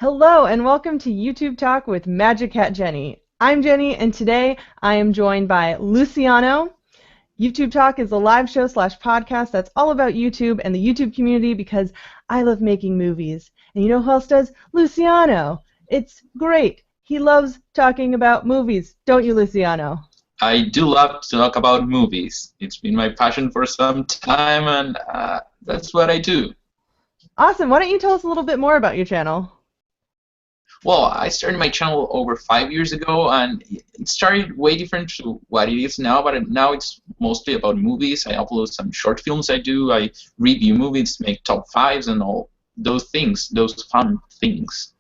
Hello and welcome to YouTube Talk with MagicCatJenny. I'm Jenny and today I am joined by Luciano. YouTube Talk is a live show slash podcast that's all about YouTube and the YouTube community because I love making movies. And you know who else does? Luciano. It's great. He loves talking about movies. Don't you, Luciano? I do love to talk about movies. It's been my passion for some time, and that's what I do. Awesome. Why don't you tell us a little bit more about your channel? Well, I started my channel over 5 years ago, and it started way different to what it is now, but now it's mostly about movies. I upload some short films I do. I review movies, make top fives, and all those things, those fun things.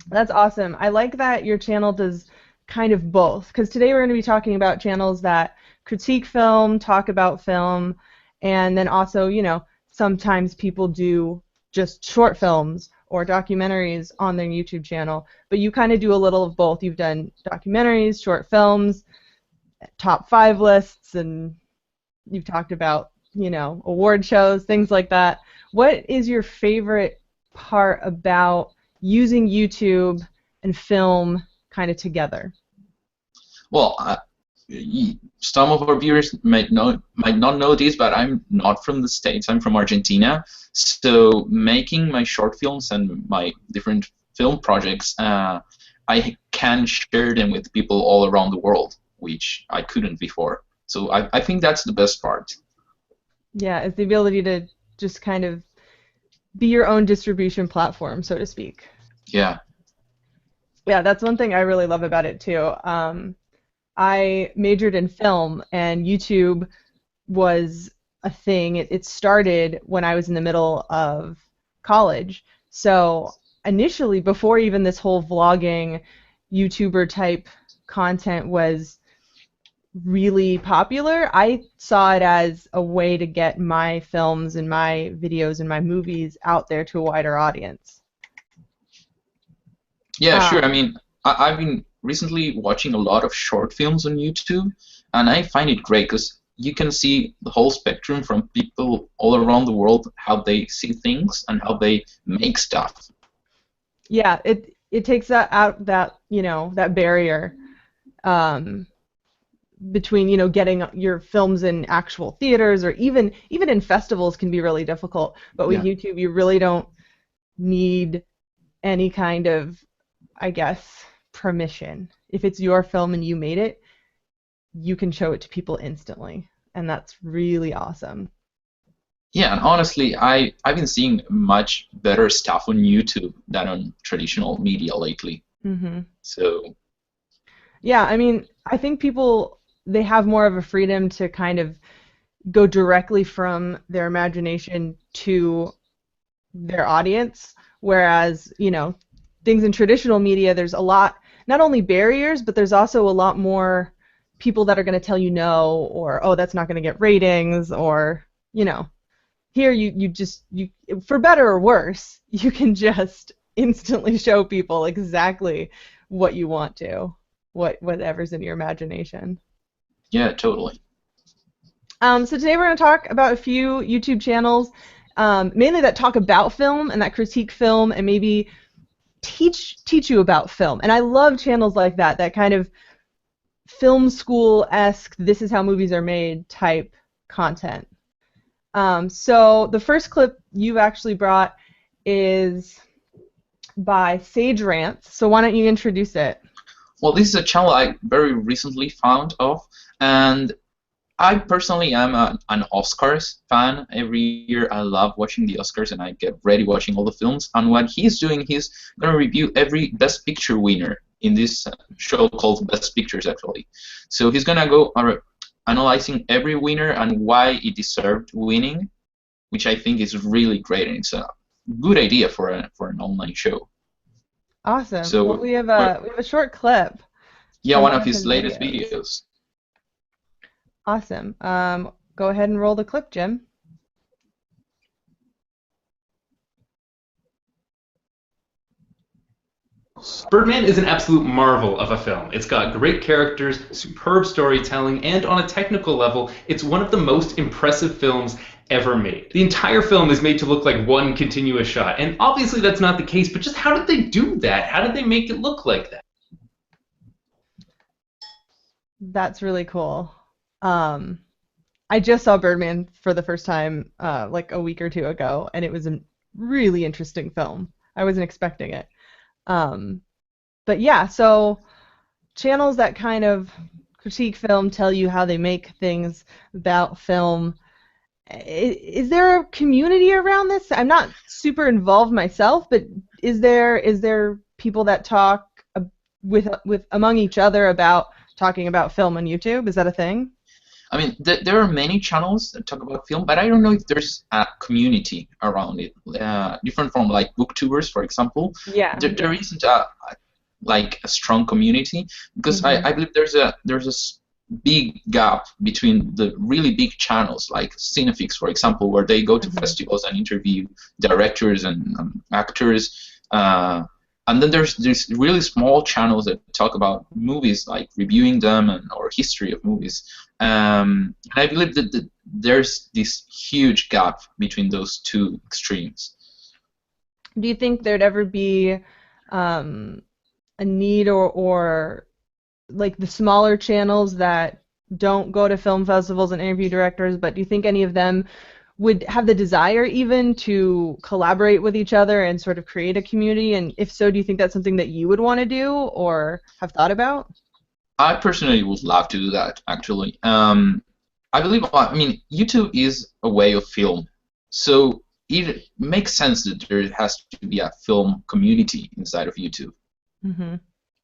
That's awesome. I like that your channel does kind of both, because today we're going to be talking about channels that critique film, talk about film, and then also, you know, sometimes people do just short films or documentaries on their YouTube channel, but you kind of do a little of both. You've done documentaries, short films, top 5 lists, and you've talked about, you know, award shows, things like that. What is your favorite part about using YouTube and film kind of together? Well, some of our viewers might not know this, but I'm not from the States. I'm from Argentina. So making my short films and my different film projects, I can share them with people all around the world, which I couldn't before. So I think that's the best part. Yeah, it's the ability to just kind of be your own distribution platform, so to speak. Yeah. Yeah, that's one thing I really love about it too. I majored in film, and YouTube was a thing. It started when I was in the middle of college. So initially, before even this whole vlogging, YouTuber type content was really popular, I saw it as a way to get my films and my videos and my movies out there to a wider audience. Yeah, sure. I mean, I've been recently watching a lot of short films on YouTube, and I find it great because you can see the whole spectrum from people all around the world, how they see things and how they make stuff. Yeah, it takes out that, you know, that barrier between, you know, getting your films in actual theaters, or even in festivals can be really difficult. But with YouTube, you really don't need any kind of, I guess, permission. If it's your film and you made it, you can show it to people instantly, and that's really awesome. Yeah, and honestly, I've been seeing much better stuff on YouTube than on traditional media lately. Mm-hmm. So yeah, I mean, I think people, they have more of a freedom to kind of go directly from their imagination to their audience, whereas, you know, things in traditional media, there's a lot, not only barriers, but there's also a lot more people that are going to tell you no, or, oh, that's not going to get ratings, or, you know, here you for better or worse, you can just instantly show people exactly what you want to, whatever's in your imagination. yeah, totally. So today we're going to talk about a few YouTube channels, mainly that talk about film and that critique film and maybe teach you about film. And I love channels like that, that kind of film school-esque, this is how movies are made type content. So the first clip you've actually brought is by Sage Rants. So why don't you introduce it? Well, this is a channel I very recently found of, and I personally am an Oscars fan. Every year I love watching the Oscars, and I get ready watching all the films. And what he's doing, he's going to review every Best Picture winner in this show called Best Pictures, actually. So he's going to go analyzing every winner and why it deserved winning, which I think is really great, and it's a good idea for an online show. Awesome. So well, we have a short clip. Yeah, one of his latest videos. Awesome. Go ahead and roll the clip, Jim. Birdman is an absolute marvel of a film. It's got great characters, superb storytelling, and on a technical level, it's one of the most impressive films ever made. The entire film is made to look like one continuous shot, and obviously that's not the case, but just how did they do that? How did they make it look like that? That's really cool. I just saw Birdman for the first time like a week or two ago, and it was a really interesting film. I wasn't expecting it. Um, but yeah, so channels that kind of critique film, tell you how they make things about film. Is there a community around this? I'm not super involved myself, but is there people that talk with among each other about talking about film on YouTube? Is that a thing? I mean, there are many channels that talk about film, but I don't know if there's a community around it. Different from like booktubers, for example. Yeah. There isn't a strong community because I believe there's a big gap between the really big channels like Cinefix, for example, where they go to festivals and interview directors and actors. And then there's really small channels that talk about movies, like reviewing them or history of movies. And I believe that there's this huge gap between those two extremes. Do you think there'd ever be a need or like the smaller channels that don't go to film festivals and interview directors, but do you think any of them would have the desire even to collaborate with each other and sort of create a community? And if so, do you think that's something that you would want to do or have thought about? I personally would love to do that, actually. I believe, I mean, YouTube is a way of film, so it makes sense that there has to be a film community inside of YouTube. Mm-hmm.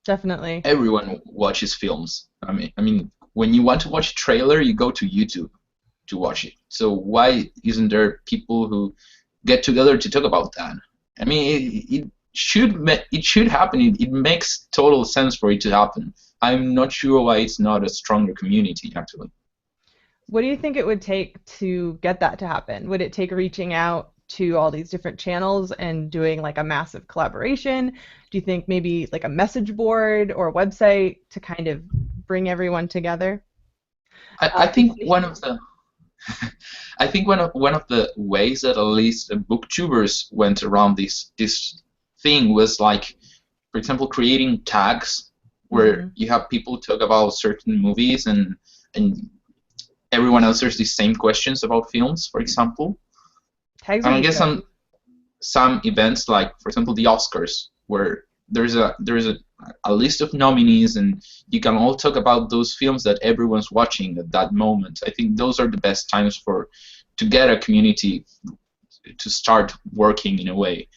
Definitely. Everyone watches films. I mean, when you want to watch a trailer, you go to YouTube to watch it. So why isn't there people who get together to talk about that? I mean, it should happen. It makes total sense for it to happen. I'm not sure why it's not a stronger community, actually. What do you think it would take to get that to happen? Would it take reaching out to all these different channels and doing like a massive collaboration? Do you think maybe like a message board or a website to kind of bring everyone together? I think one of the I think one of the ways that at least booktubers went around this thing was like, for example, creating tags where you have people talk about certain movies and everyone answers the same questions about films, for example. Tags And are I guess good. some events like, for example, the Oscars, where there's a list of nominees and you can all talk about those films that everyone's watching at that moment. I think those are the best times to get a community to start working in a way.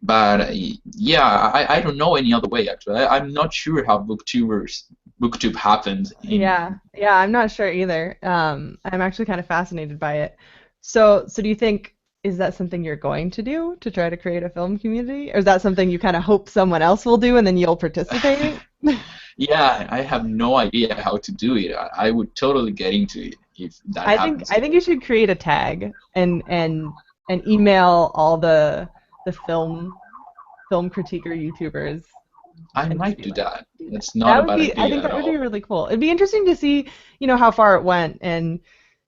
But yeah, I don't know any other way, actually. I'm not sure how booktube happened. Yeah, I'm not sure either. I'm actually kind of fascinated by it. So do you think is that something you're going to do to try to create a film community, or is that something you kind of hope someone else will do and then you'll participate? Yeah, I have no idea how to do it. I would totally get into it if that happens. I think you should create a tag and email all the film critiquer YouTubers. I And might be do like, that. do that. That's not That a would bad be, I idea think at that would be all. really cool. It'd be interesting to see, how far it went, and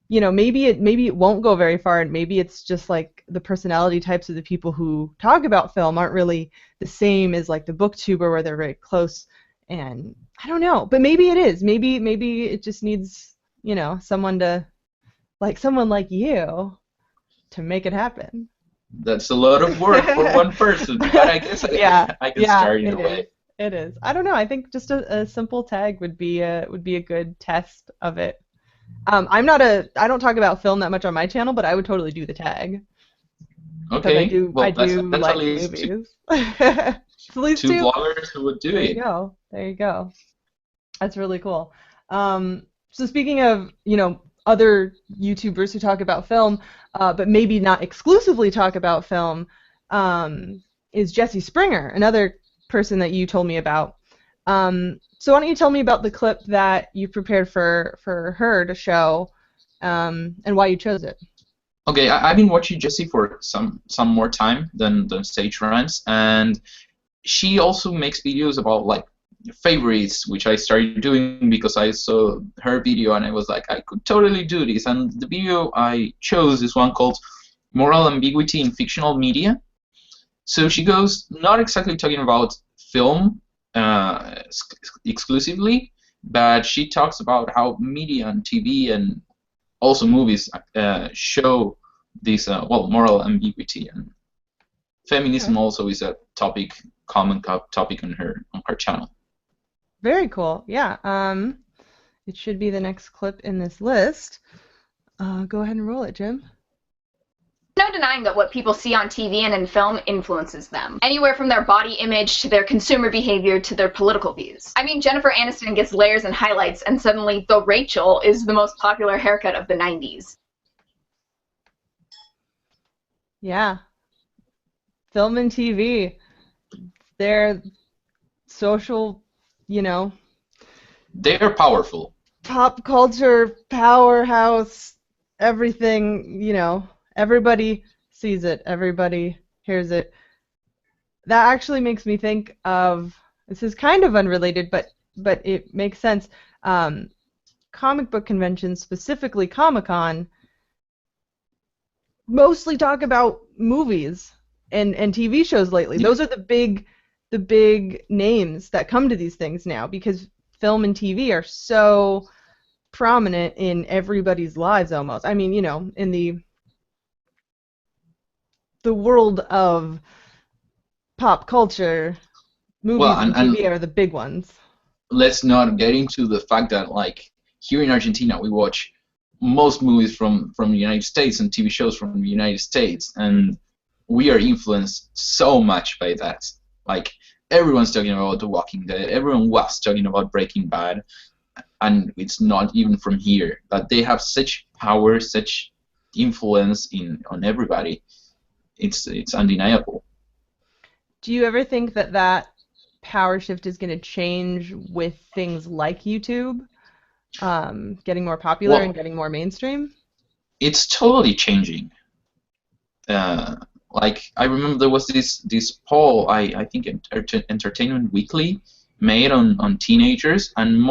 maybe it won't go very far, and maybe it's just like the personality types of the people who talk about film aren't really the same as like the booktuber where they're very close, and I don't know, but maybe it is. Maybe it just needs, someone like you to make it happen. That's a lot of work for one person, but I guess Yeah, I can yeah, start in it a is. way. It is. I don't know. I think just a simple tag would be a good test of it. I don't talk about film that much on my channel, but I would totally do the tag because Okay, I well, do that's at like least movies. At least two two. bloggers who would do There you it. go. There you go. That's really cool. So speaking of, other YouTubers who talk about film, but maybe not exclusively talk about film, is Jesse Springer, another person that you told me about. So why don't you tell me about the clip that you prepared for her to show, and why you chose it? Okay, I've been watching Jessie for some more time than Stage Runs, and she also makes videos about like favorites, which I started doing because I saw her video and I was like, I could totally do this. And the video I chose is one called Moral Ambiguity in Fictional Media. So she goes not exactly talking about film exclusively, but she talks about how media and TV and also movies show this moral ambiguity, and feminism also is a common topic on her channel. Very cool. Yeah. It should be the next clip in this list. Go ahead and roll it, Jim. No denying that what people see on TV and in film influences them. Anywhere from their body image to their consumer behavior to their political views. I mean, Jennifer Aniston gets layers and highlights, and suddenly the Rachel is the most popular haircut of the 90s. Yeah. Film and TV. They're social, They're powerful. pop culture powerhouse, everything, everybody sees it, everybody hears it. That actually makes me think of, this is kind of unrelated, but it makes sense. Comic book conventions, specifically Comic-Con, mostly talk about movies and TV shows lately. Those are the big names that come to these things now, because film and TV are so prominent in everybody's lives almost. I mean, in the world of pop culture, movies and TV are the big ones. Let's not get into the fact that, like, here in Argentina we watch most movies from the United States and TV shows from the United States, and we are influenced so much by that. Like, everyone's talking about The Walking Dead, everyone was talking about Breaking Bad, and it's not even from here. But they have such power, such influence on everybody. It's undeniable. Do you ever think that power shift is going to change with things like YouTube getting more popular and getting more mainstream? It's totally changing. Like, I remember there was this poll, I think Entertainment Weekly made on teenagers, and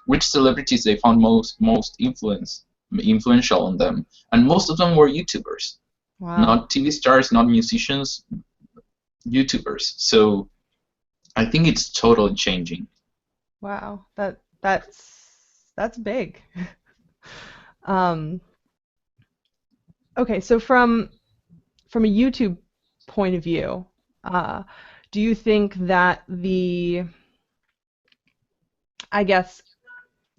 which celebrities they found most influential on them, and most of them were YouTubers. Wow. Not TV stars, not musicians, YouTubers. So I think it's totally changing. Wow, that's big. Okay, so from a YouTube point of view, do you think that I guess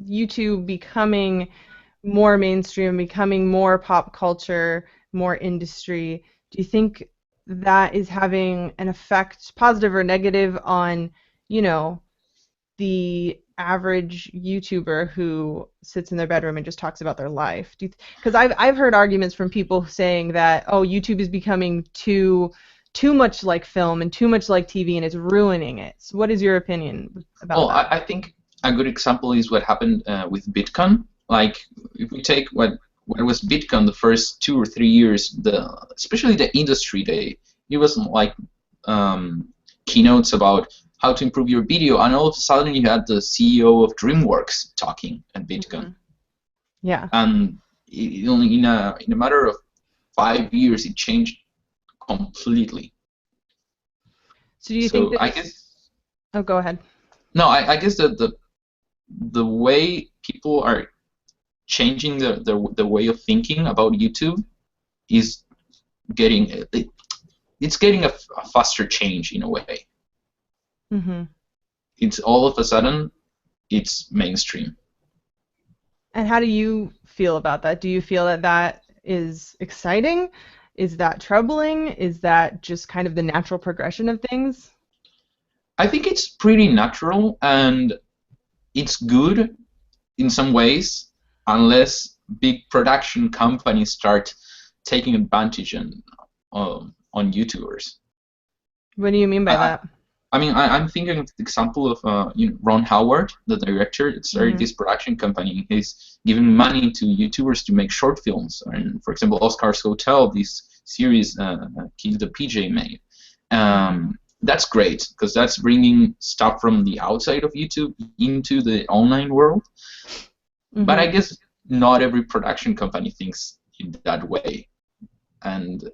YouTube becoming more mainstream, becoming more pop culture, more industry, do you think that is having an effect, positive or negative, on, the average YouTuber who sits in their bedroom and just talks about their life? Because I've heard arguments from people saying that, oh, YouTube is becoming too much like film and too much like TV, and it's ruining it. So what is your opinion about that? I think a good example is what happened with Bitcoin. Like, if we take what was Bitcoin the first 2 or 3 years, especially the industry day, it was like keynotes about how to improve your video, and all of a sudden you had the CEO of DreamWorks talking at Bitcoin. Mm-hmm. Yeah. And only in a matter of 5 years, it changed completely. So do you think that? I guess. Oh, go ahead. No, I guess that the way people are changing the way of thinking about YouTube is getting a faster change in a way. Mm-hmm. It's all of a sudden it's mainstream. And how do you feel about that? Do you feel that is exciting? Is that troubling? Is that just kind of the natural progression of things? I think it's pretty natural, and it's good in some ways, unless big production companies start taking advantage on YouTubers. What do you mean by that? I mean, I'm thinking of the example of Ron Howard, the director that started this production company. He's giving money to YouTubers to make short films. And, for example, Oscar's Hotel, this series Kill the PJ made. that's great because that's bringing stuff from the outside of YouTube into the online world. Mm-hmm. But I guess not every production company thinks in that way, and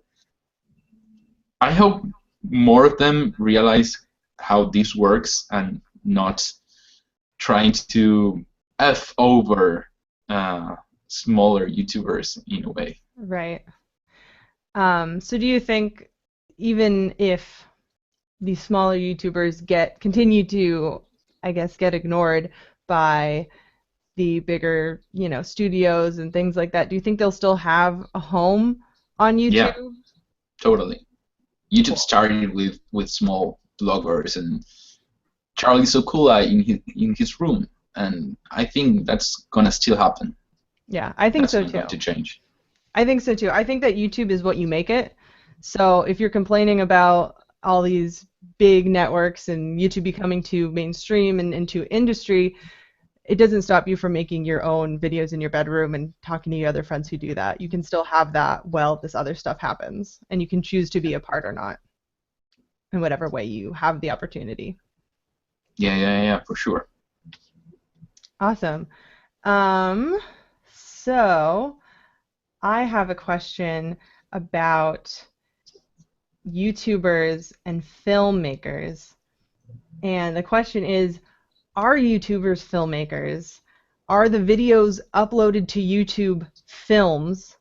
I hope more of them realize how this works and not trying to F over smaller YouTubers in a way. Right. So do you think even if these smaller YouTubers continue to, I guess, get ignored by the bigger, studios and things like that, do you think they'll still have a home on YouTube? Yeah, totally. YouTube started with small bloggers and Charlie Sokula in his room, and I think that's gonna still happen. Yeah, I think so That's too. not to change. I think so too. I think that YouTube is what you make it. So if you're complaining about all these big networks and YouTube becoming too mainstream and into industry, it doesn't stop you from making your own videos in your bedroom and talking to your other friends who do that. You can still have that while this other stuff happens, and you can choose to be a part or not in whatever way you have the opportunity. Yeah, for sure. Awesome. So I have a question about YouTubers and filmmakers. And the question is, are YouTubers filmmakers? Are the videos uploaded to YouTube films?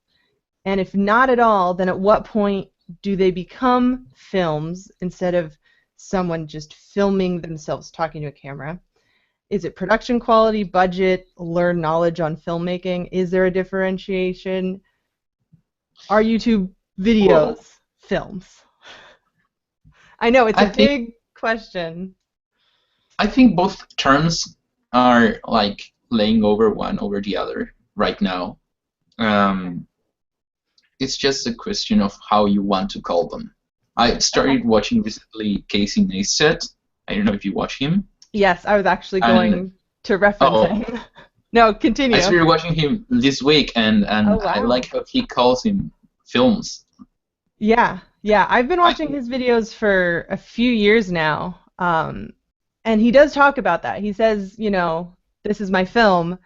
And if not at all, then at what point do they become films instead of someone just filming themselves talking to a camera? Is it production quality, budget, learn knowledge on filmmaking? Is there a differentiation? Are YouTube videos films? I know it's a big question. I think both terms are like laying over one over the other right now. It's just a question of how you want to call them. I started watching recently Casey Neistat. I don't know if you watch him. Yes, I was actually going to reference him. No, continue. I started watching him this week, and wow. I like how he calls him films. Yeah, I've been watching his videos for a few years now, and he does talk about that. He says, this is my film,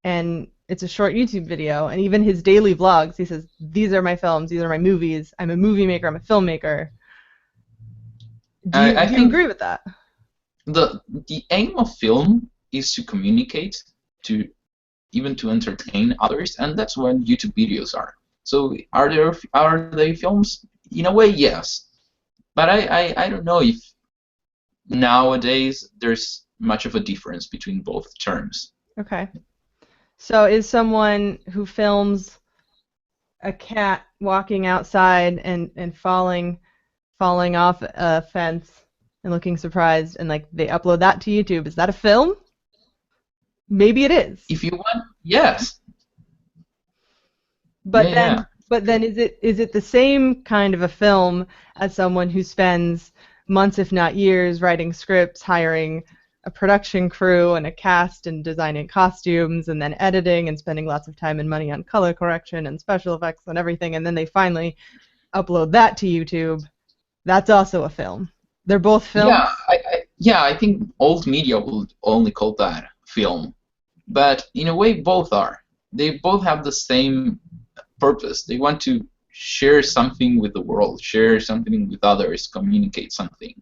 and it's a short YouTube video, and even his daily vlogs, he says, these are my films, these are my movies, I'm a movie maker, I'm a filmmaker. Do you agree with that? The aim of film is to communicate, to entertain others, and that's what YouTube videos are. So are they films? In a way, yes. But I don't know if nowadays there's much of a difference between both terms. Okay. So is someone who films a cat walking outside and falling off a fence and looking surprised, and like they upload that to YouTube, is that a film? Maybe it is. If you want, yes. But then is it the same kind of a film as someone who spends months, if not years, writing scripts, hiring a production crew and a cast and designing costumes and then editing and spending lots of time and money on color correction and special effects and everything, and then they finally upload that to YouTube? That's also a film. They're both films? I think old media would only call that film. But in a way, both are. They both have the same purpose. They want to share something with the world, share something with others, communicate something.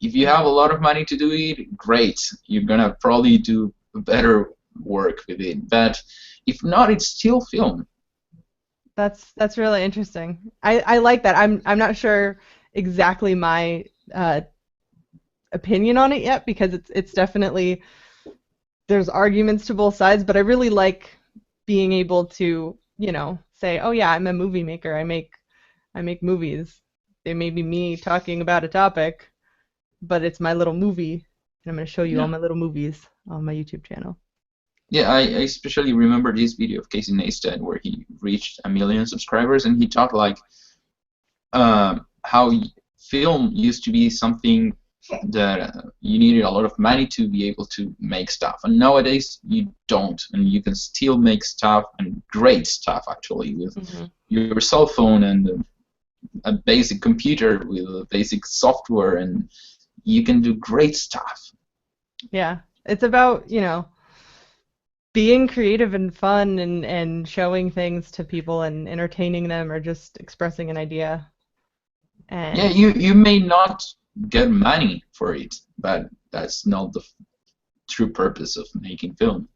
If you have a lot of money to do it, great. You're gonna probably do better work with it. But if not, it's still film. That's really interesting. I like that. I'm not sure exactly my opinion on it yet, because it's definitely, there's arguments to both sides, but I really like being able to, say, oh yeah, I'm a movie maker. I make movies. They may be me talking about a topic, but it's my little movie, and I'm going to show you all my little movies on my YouTube channel. Yeah, I especially remember this video of Casey Neistat where he reached 1 million subscribers, and he talked like how film used to be something that you needed a lot of money to be able to make stuff, and nowadays you don't, and you can still make stuff, and great stuff actually, with your cell phone and a basic computer with a basic software, and you can do great stuff. Yeah, it's about, being creative and fun and showing things to people and entertaining them or just expressing an idea. Yeah, And you may not get money for it, but that's not the true purpose of making film.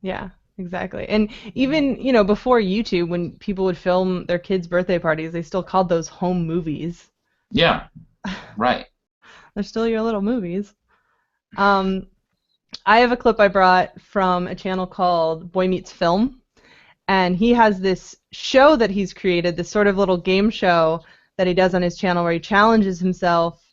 yeah, exactly. And even, before YouTube, when people would film their kids' birthday parties, they still called those home movies. Yeah, right. They're still your little movies. Um, I have a clip I brought from a channel called Boy Meets Film, and he has this show that he's created, this sort of little game show that he does on his channel where he challenges himself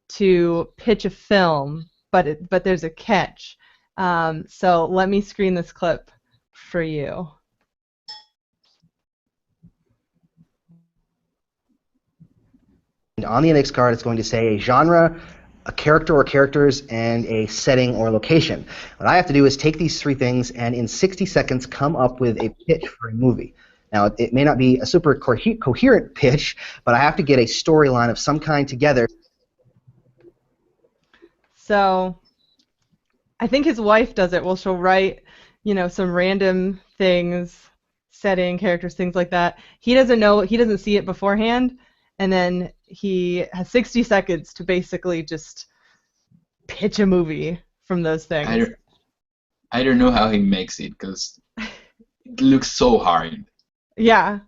to pitch a film, but there's a catch. So let me screen this clip for you. On the index card, it's going to say a genre, a character or characters, and a setting or location. What I have to do is take these three things and in 60 seconds come up with a pitch for a movie. Now, it may not be a super coherent pitch, but I have to get a storyline of some kind together. So I think his wife does it. Well, she'll write, some random things, setting, characters, things like that. He doesn't see it beforehand, and then he has 60 seconds to basically just pitch a movie from those things. I don't know how he makes it, because it looks so hard. Yeah,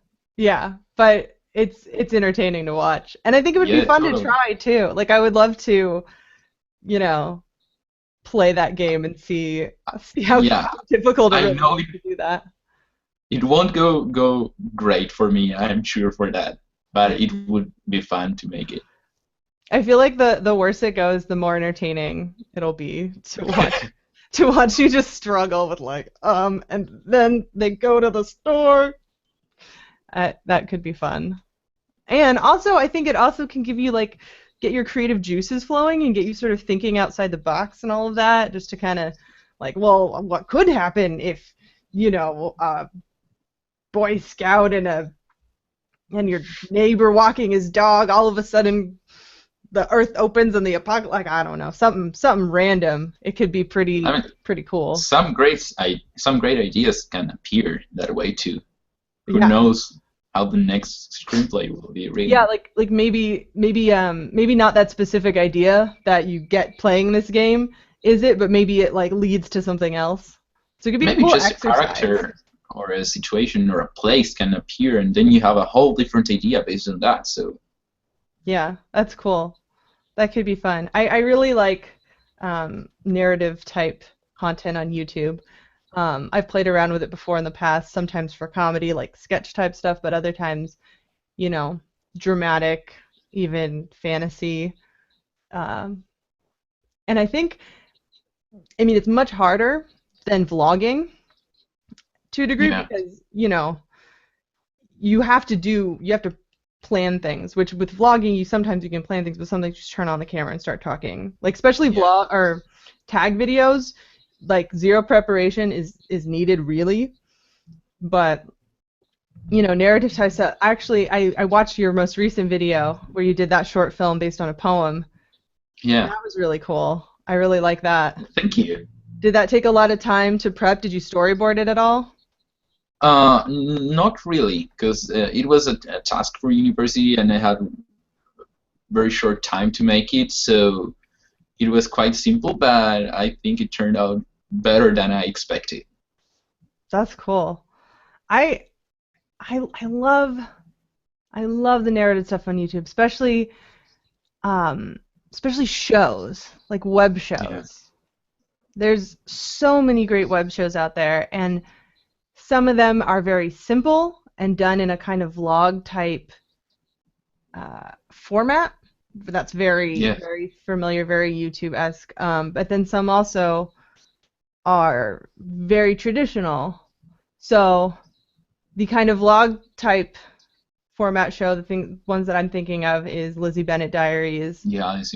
but it's entertaining to watch, and I think it would be fun to try too. Like I would love to, play that game and see how difficult it is to do that. It won't go great for me, I'm sure for that, but it would be fun to make it. I feel like the worse it goes, the more entertaining it'll be to watch. To watch you just struggle with and then they go to the store. That could be fun. And also, I think it also can give you get your creative juices flowing and get you sort of thinking outside the box and all of that, just to kind of well, what could happen if a Boy Scout and your neighbor walking his dog, all of a sudden the earth opens and the apocalypse, I don't know, something random. It could be pretty cool. Some great ideas can appear that way too. Who knows how the next screenplay will be written? Yeah, maybe not that specific idea that you get playing this game, is it? But maybe it leads to something else. So it could be maybe a cool just exercise. A character or a situation or a place can appear, and then you have a whole different idea based on that. So yeah, that's cool. That could be fun. I really like narrative type content on YouTube. I've played around with it before in the past, sometimes for comedy, like sketch type stuff, but other times, dramatic, even fantasy. And I think, it's much harder than vlogging to a degree because, you have to plan things, which with vlogging, sometimes you can plan things, but sometimes you just turn on the camera and start talking. Especially vlog or tag videos, zero preparation is needed really, but narrative type stuff. Actually, I watched your most recent video where you did that short film based on a poem. Yeah, that was really cool. I really like that. Thank you. Did that take a lot of time to prep? Did you storyboard it at all? Not really, because it was a task for university and I had very short time to make it, so it was quite simple, but I think it turned out better than I expected. That's cool. I love the narrative stuff on YouTube, especially shows, like web shows. Yeah. There's so many great web shows out there, and some of them are very simple and done in a kind of vlog type format. That's very familiar, very YouTube-esque. But then some also are very traditional. So the kind of vlog type format show, ones that I'm thinking of is Lizzie Bennett Diaries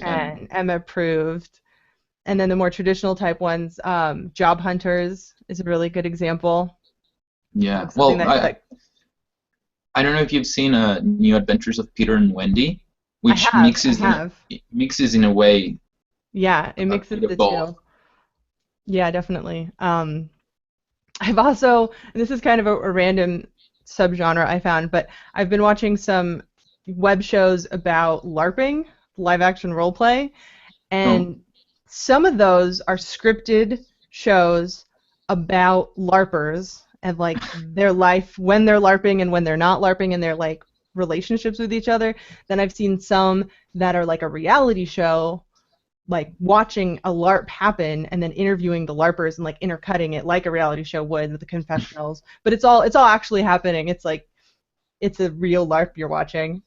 and Emma Approved. And then the more traditional type ones, Job Hunters is a really good example. Yeah, well, I don't know if you've seen New Adventures of Peter and Wendy, which I have. mixes in a way Yeah, it a mixes bit the of both. two. Yeah, definitely. I've also, and this is kind of a random subgenre I found, but I've been watching some web shows about LARPing, live action role play, Oh, and some of those are scripted shows about LARPers and like their life when they're LARPing and when they're not LARPing and their like relationships with each other. Then I've seen some that are like a reality show, like watching a LARP happen and then interviewing the LARPers and like intercutting it like a reality show would with the confessionals. But it's all actually happening. It's like it's a real LARP you're watching.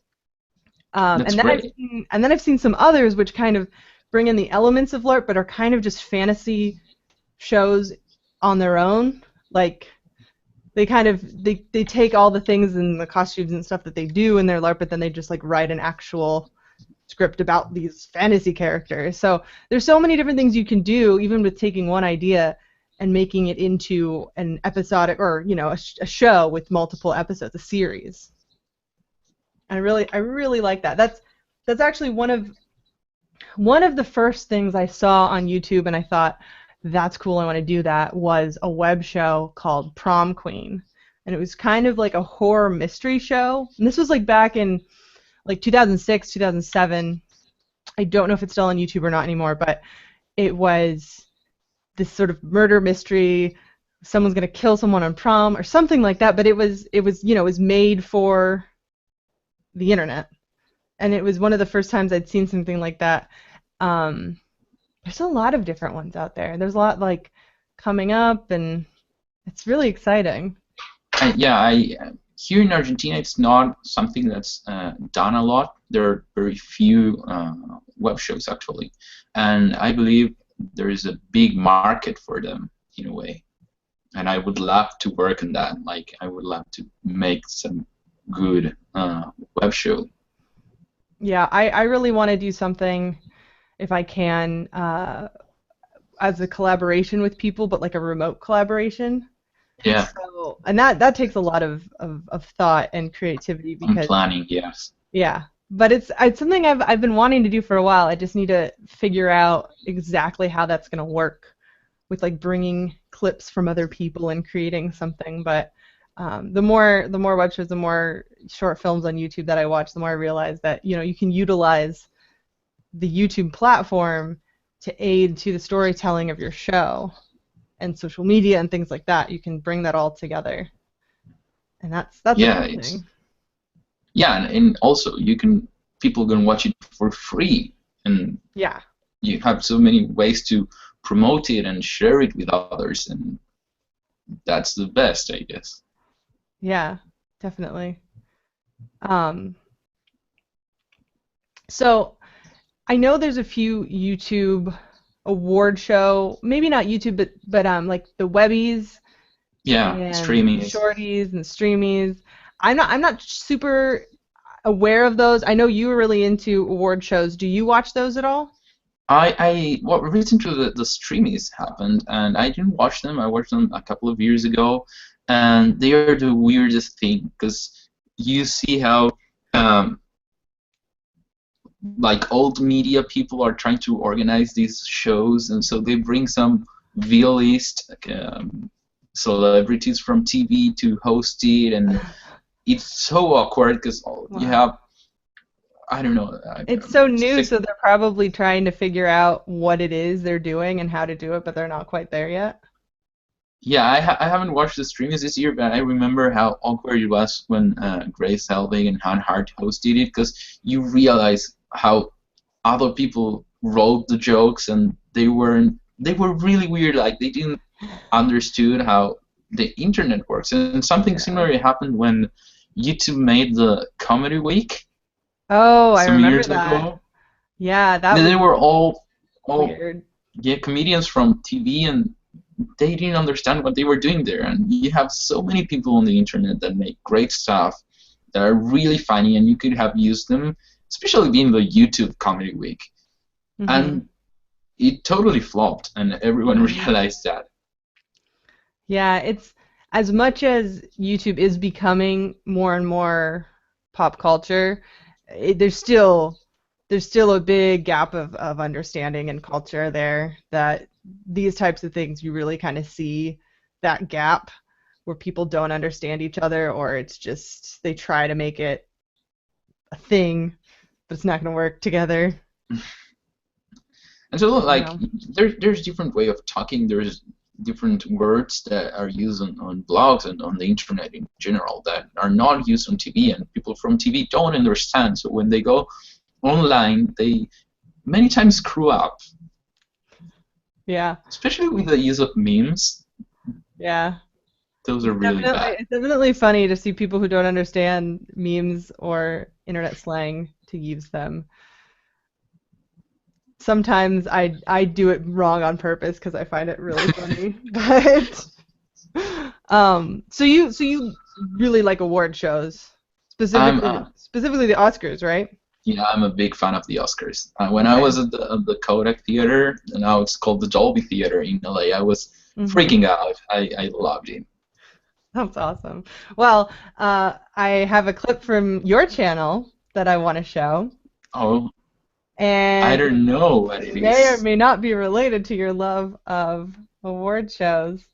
that's And then great. I've seen some others which kind of bring in the elements of LARP but are kind of just fantasy shows on their own. Like they take all the things and the costumes and stuff that they do in their LARP, but then they just like write an actual script about these fantasy characters. So there's so many different things you can do, even with taking one idea and making it into an episodic or a show with multiple episodes, a series. I really like that. That's actually one of the first things I saw on YouTube, and I thought that's cool. I want to do that. Was a web show called Prom Queen, and it was kind of like a horror mystery show. And this was like back in like 2006, 2007. I don't know if it's still on YouTube or not anymore, but it was this sort of murder mystery. Someone's gonna kill someone on prom or something like that. But it was made for the internet, and it was one of the first times I'd seen something like that. Um, there's a lot of different ones out there. There's a lot like coming up, and it's really exciting. Yeah, here in Argentina, it's not something that's done a lot. There are very few web shows actually, and I believe there is a big market for them in a way. And I would love to work on that. Like I would love to make some good web show. Yeah, I really want to do something if I can as a collaboration with people, but like a remote collaboration. Yeah, So, and that takes a lot of thought and creativity I'm because planning. Yes. yeah, but it's something I've been wanting to do for a while. I just need to figure out exactly how that's going to work with like bringing clips from other people and creating something. But the more web shows, the more short films on YouTube that I watch, the more I realize that you can utilize the YouTube platform to aid to the storytelling of your show and social media and things like that. You can bring that all together, and that's Yeah, it's amazing. yeah, and also people can watch it for free, and Yeah, you have so many ways to promote it and share it with others, and that's the best, I guess. yeah, definitely. Um, so I know there's a few YouTube award show, maybe not YouTube, but like the Webbies Yeah, and streaming the is. Shorties and the Streamies. I'm not super aware of those. I know you were really into award shows. Do you watch those at all? Well, recently the streamies happened, and I didn't watch them. I watched them a couple of years ago, and they are the weirdest thing because you see how um, like old media people are trying to organize these shows, and so they bring some V-list celebrities from TV to host it, and it's so awkward because you Wow. have I don't know It's so new, six. so they're probably trying to figure out what it is they're doing and how to do it, but they're not quite there yet. Yeah, I haven't watched the streams this year, but I remember how awkward it was when Grace Helbig and Han Hart hosted it, because you realize how other people wrote the jokes and they were really weird. Like they didn't understood how the internet works. And something Yeah. similar happened when YouTube made the Comedy Week Oh, I some remember years that. ago. Yeah, that They was were all weird. yeah, comedians from TV, and they didn't understand what they were doing there. And you have so many people on the internet that make great stuff that are really funny, and you could have used them, especially being the YouTube Comedy Week. Mhm. And it totally flopped, and everyone Mhm. realized that. Yeah, as much as YouTube is becoming more and more pop culture, there's still a big gap of understanding and culture there, that these types of things you really kind of see that gap where people don't understand each other, or it's just they try to make it a thing, but it's not going to work together. And so, like, know. there's different way of talking. There's different words that are used on blogs and on the internet in general that are not used on TV, and people from TV don't understand. So when they go online, they many times screw up, Yeah. especially with the use of memes. Yeah. Those are really bad. It's definitely funny to see people who don't understand memes or internet slang to use them. Sometimes I do it wrong on purpose because I find it really funny. But so you really like award shows, I'm specifically the Oscars, right? Yeah, I'm a big fan of the Oscars. When I was at the Kodak Theater, and now it's called the Dolby Theater in LA, I was freaking out. I loved it. That's awesome. Well, I have a clip from your channel that I want to show. Oh, And I don't know what it may or is. may not be related to your love of award shows.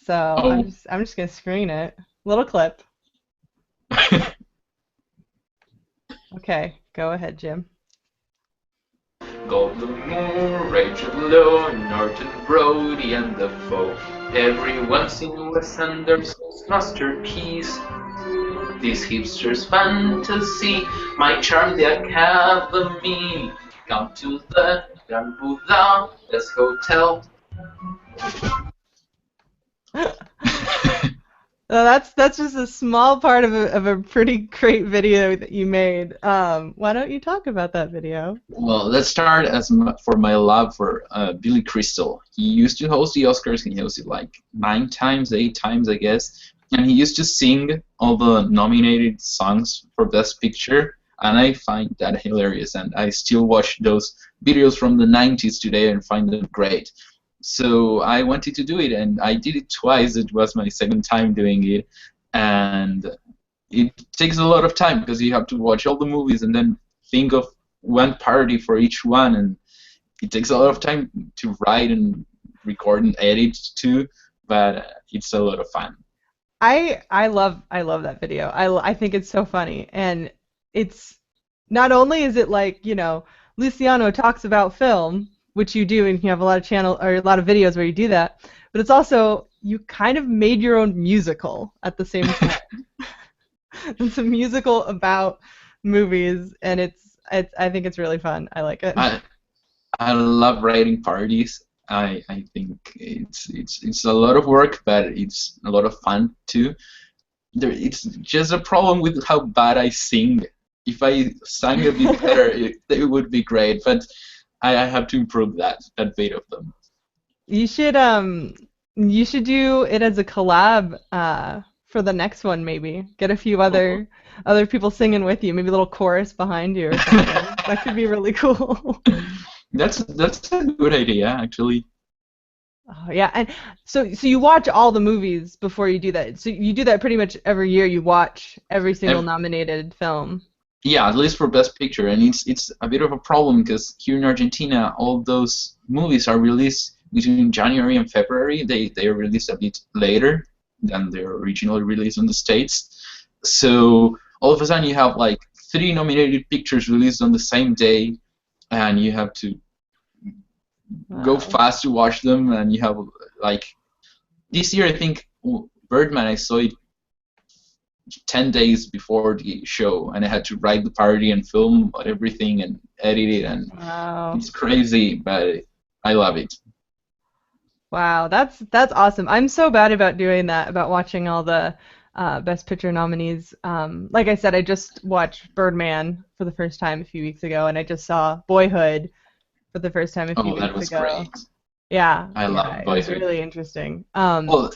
So Oh. I'm just gonna screen it. Little clip. Okay, go ahead, Jim. Golden Moore, Rachel Lowe, Norton Brody, and the foe. Everyone's in Wes Anderson's masterpiece. This hipster's fantasy might charm the Academy. Come to the Grand Budapest Hotel. That's just a small part of a pretty great video that you made. Why don't you talk about that video? Well, let's start for my love for Billy Crystal. He used to host the Oscars, and he hosted like 9 times, 8 times, I guess. And he used to sing all the nominated songs for Best Picture, and I find that hilarious. And I still watch those videos from the 90s today and find them great. So I wanted to do it, and I did it twice. It was my second time doing it, and it takes a lot of time because you have to watch all the movies and then think of one parody for each one, and it takes a lot of time to write and record and edit too, but it's a lot of fun. I love that video. I think it's so funny, and it's not only is it like, Luciano talks about film, which you do, and you have a lot of a lot of videos where you do that, but it's also you kind of made your own musical at the same time. It's a musical about movies, and I think it's really fun. I like it. I love writing parodies. I think it's a lot of work, but it's a lot of fun too. It's just a problem with how bad I sing. If I sang a bit better, it would be great, but I have to improve that bit of them. You should do it as a collab for the next one, maybe. Get a few other people singing with you, maybe a little chorus behind you or something. That could be really cool. That's a good idea, actually. Oh, yeah, and so you watch all the movies before you do that. So you do that pretty much every year. You watch every single nominated film. Yeah, at least for Best Picture, and it's a bit of a problem because here in Argentina, all those movies are released between January and February. They are released a bit later than they're originally released in the States. So all of a sudden you have like 3 nominated pictures released on the same day, and you have to go fast to watch them. And you have like this year, I think Birdman, I saw it 10 days before the show, and I had to write the parody and film everything and edit it, and it's crazy, but I love it. Wow, that's awesome. I'm so bad about doing that, about watching all the Best Picture nominees. Like I said, I just watched Birdman for the first time a few weeks ago, and I just saw Boyhood for the first time a few weeks ago. Oh, that was great. Yeah, I love Boyhood. It was really interesting. Well,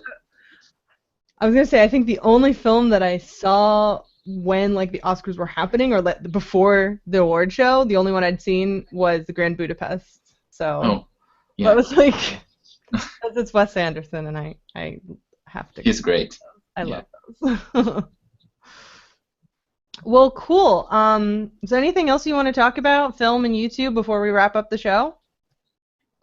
I was gonna say, I think the only film that I saw when like the Oscars were happening, or before the award show, the only one I'd seen was The Grand Budapest. So yeah. that was like, it's Wes Anderson, and I have to. He's great. I love those. Well, cool. Is there anything else you want to talk about, film and YouTube, before we wrap up the show?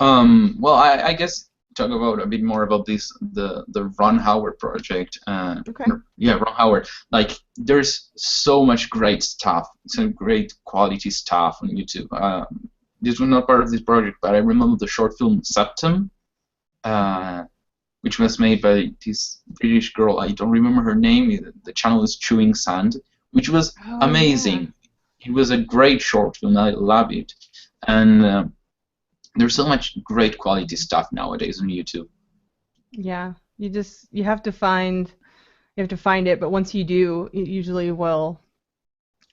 Well, I guess talk about a bit more about the Ron Howard project. Okay. Yeah, Ron Howard. Like, there's so much great stuff, some great quality stuff on YouTube. This was not part of this project, but I remember the short film Septum, which was made by this British girl. I don't remember her name. The channel is Chewing Sand, which was amazing. Yeah. It was a great short film. I love it, and there's so much great quality stuff nowadays on YouTube. Yeah, you have to find it, but once you do, it usually will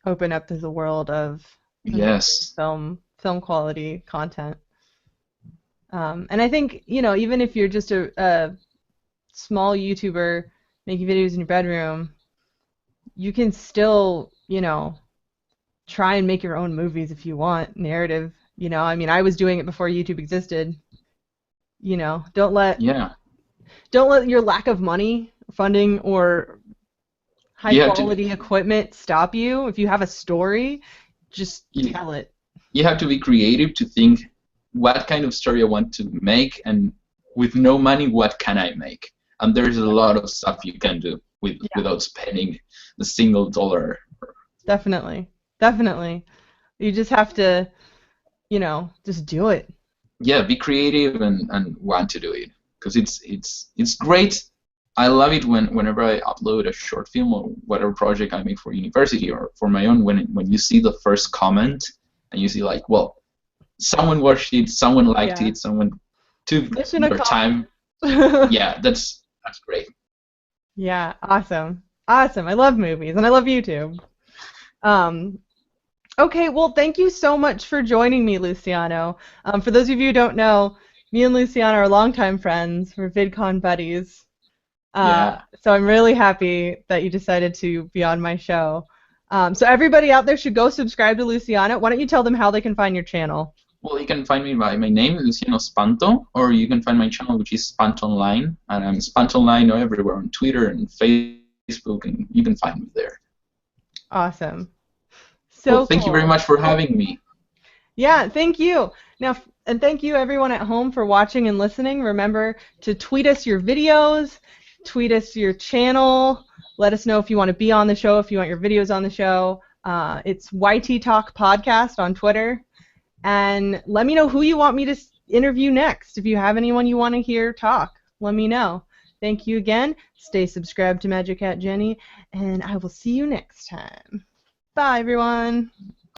open up to the world of yes, film quality content. And I think, even if you're just a small YouTuber making videos in your bedroom, you can still, try and make your own movies if you want, narrative. I mean, I was doing it before YouTube existed. Don't let your lack of money, funding, or high quality equipment stop you. If you have a story, just tell it. You have to be creative to think what kind of story I want to make, and with no money, what can I make? And there's a lot of stuff you can do without spending a single dollar. Definitely. You just have to, just do it. Yeah, be creative and want to do it, because it's great. I love it whenever I upload a short film or whatever project I make for university or for my own, when you see the first comment and you see, like, well, someone watched it, someone liked it, someone took their time. Yeah, that's great. Yeah, awesome. I love movies and I love YouTube. Okay, well, thank you so much for joining me, Luciano. For those of you who don't know, me and Luciano are longtime friends. We're VidCon buddies. So I'm really happy that you decided to be on my show. So everybody out there should go subscribe to Luciano. Why don't you tell them how they can find your channel? Well, you can find me by my name, Luciano Spanto, or you can find my channel, which is Spantonline, and I'm Spantonline everywhere on Twitter and Facebook, and you can find me there. Awesome. So thank you very much for having me. Yeah, thank you. Now, and thank you everyone at home for watching and listening. Remember to tweet us your videos, tweet us your channel. Let us know if you want to be on the show, if you want your videos on the show. It's YT Talk Podcast on Twitter. And let me know who you want me to interview next. If you have anyone you want to hear talk, let me know. Thank you again. Stay subscribed to MagicCatJenny, and I will see you next time. Bye, everyone.